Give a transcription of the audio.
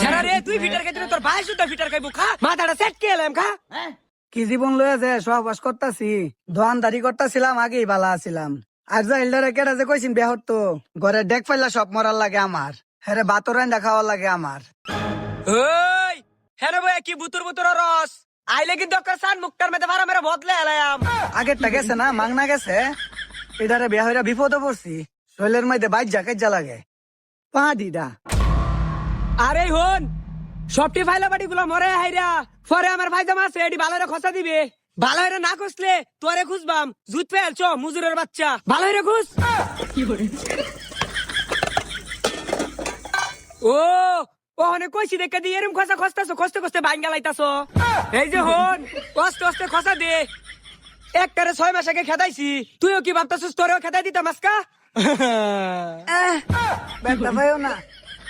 সারা রে তুই ফিটার খাইতে তোর ভাই শুদ্ধ ফিটার খাইবো খা মাথাটা সেট কে এলাম খা কি জীবন লয়ে যে সহবাস করতাছি দোয়ানদারি করতাছিলাম আগেই বালা আছিলাম আর যা এল্ডারে কেটা যে কইছিন বেহর তো ঘরে ডেক ফাইলা সব মরার লাগে আমার হ্যাঁ বাতর রান্দা খাওয়ার লাগে আমার ওই হ্যাঁ ভাই কি বুতুর বুতুর রস আইলে কিন্তু ওকে সান মুক্তার মেতে ভাড়া মেরে বদলে এলাম আগেরটা গেছে না মাংনা গেছে এটারে বিয়া হইরা বিপদে পড়ছি শৈলের মধ্যে বাইক জাকাইজা লাগে পা দিদা আরে হন সবটি ফাইলা বাড়ি গুলো মরে হাইরা পরে আমার ভাই জামা আছে এডি ভালো খসা দিবে ভালো হইরা না খুঁজলে তোরে খুঁজবাম জুত ফেলছ মুজুরের বাচ্চা ভালো হইরা খুঁজ ও ওখানে কইছি দেখে দিয়ে এরম খসা খসতাছো খসতে খসতে ভাঙ্গা লাইতাছো এই যে হন কষ্ট কষ্টে খসা দে একটারে 6 মাস আগে খেদাইছি তুইও কি ভাবতাছিস তোরেও খেদাই দিতাম আজকা ব্যাগটা পাইও না